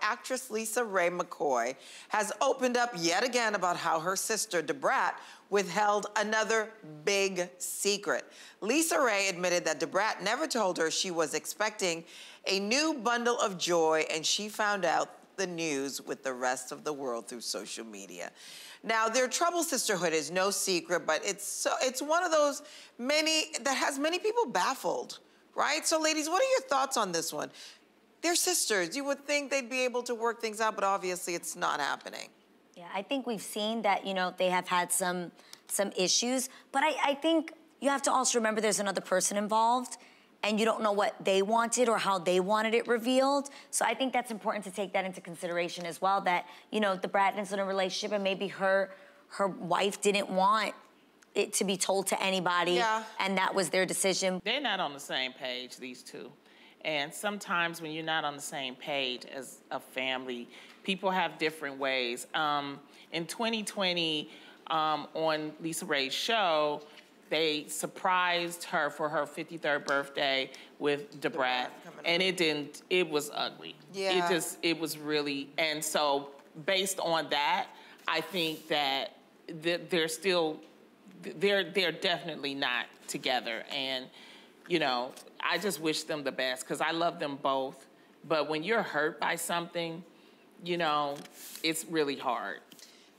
actress LisaRaye McCoy has opened up yet again about how her sister, Brat, withheld another big secret. LisaRaye admitted that Brat never told her she was expecting a new bundle of joy, and she found out the news with the rest of the world through social media. Now, their troubled sisterhood is no secret, but it's one of those that has many people baffled, right? So, ladies, what are your thoughts on this one? They're sisters. You would think they'd be able to work things out, but obviously it's not happening. Yeah, I think we've seen that, you know, they have had some issues, but I think you have to also remember there's another person involved, and you don't know what they wanted or how they wanted it revealed. So I think that's important to take that into consideration as well, that, you know, the Brat is in a relationship and maybe her wife didn't want it to be told to anybody, and that was their decision. They're not on the same page, these two. And sometimes when you're not on the same page as a family, people have different ways. In 2020, on LisaRaye's show, they surprised her for her 53rd birthday with Brat, and it was ugly. Yeah. It was really, and so based on that, I think that they're definitely not together. And, you know, I just wish them the best because I love them both. But when you're hurt by something, you know, it's really hard.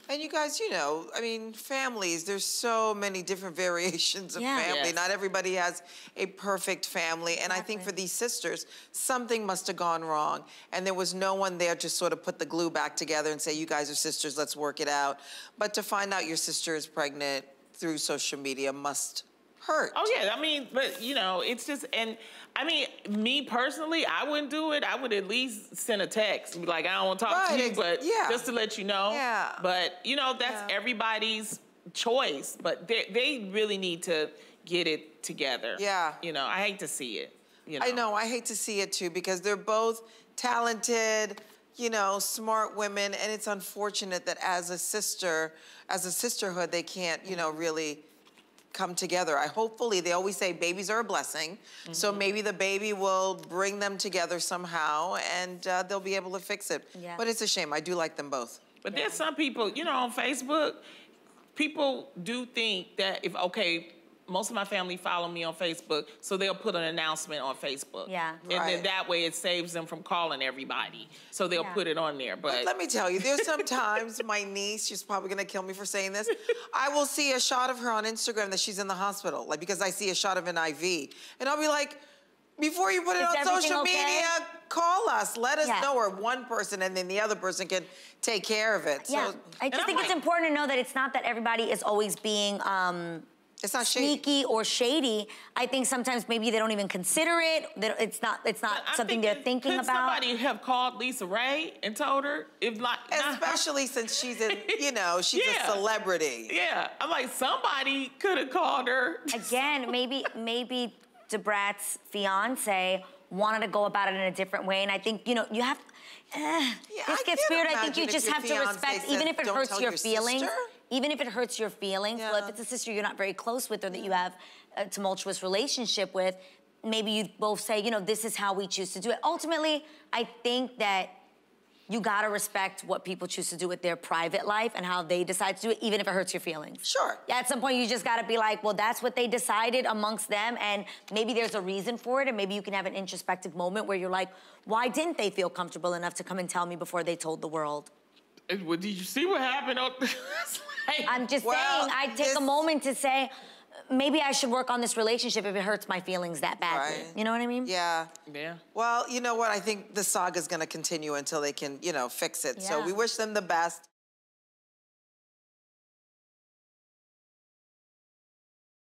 And you guys, you know, I mean, families, there's so many different variations of family. Yes. Not everybody has a perfect family. And I think for these sisters, something must have gone wrong. And there was no one there to sort of put the glue back together and say, you guys are sisters, let's work it out. But to find out your sister is pregnant through social media must hurt. Oh, yeah, I mean, but, you know, it's just, and I mean, me personally, I wouldn't do it. I would at least send a text and be like, I don't want to talk to you, but just to let you know. Yeah. But, you know, that's everybody's choice. But they really need to get it together. Yeah. You know, I hate to see it. You know? I know, I hate to see it too, because they're both talented, you know, smart women, and it's unfortunate that as a sisterhood, they can't, you know, really come together. Hopefully, they always say babies are a blessing, so maybe the baby will bring them together somehow, and they'll be able to fix it. Yeah. But it's a shame. I do like them both. But there's some people, you know, on Facebook, people do think that if, okay, most of my family follow me on Facebook, so they'll put an announcement on Facebook. Yeah. And then that way it saves them from calling everybody. So they'll put it on there. But let me tell you, there's sometimes my niece, she's probably gonna kill me for saying this, I will see a shot of her on Instagram that she's in the hospital, like because I see a shot of an IV. And I'll be like, before you put it on social media, call us, let us know, or one person, and then the other person can take care of it. Yeah, so, I just think it's important to know that it's not that everybody is always being it's not sneaky or shady. I think sometimes maybe they don't even consider it. It's not something they're thinking about. Somebody have called LisaRaye and told her, if like, especially since she's in, you know, she's a celebrity. Yeah, I'm like, somebody could have called her. Again, maybe Brat's fiance wanted to go about it in a different way, and I think, you know, you have. This gets weird. I think you just have to respect, even if it hurts your feelings. Even if it hurts your feelings, well, if it's a sister you're not very close with or that you have a tumultuous relationship with, maybe you both say, you know, this is how we choose to do it. Ultimately, I think that you gotta respect what people choose to do with their private life and how they decide to do it, even if it hurts your feelings. Sure. Yeah, at some point, you just gotta be like, well, that's what they decided amongst them, and maybe there's a reason for it, and maybe you can have an introspective moment where you're like, why didn't they feel comfortable enough to come and tell me before they told the world? Well, did you see what happened? I'm just saying, I take a moment to say, maybe I should work on this relationship if it hurts my feelings that badly. Right. You know what I mean? Yeah. Yeah. Well, you know what? I think the saga's gonna continue until they can, you know, fix it. So we wish them the best.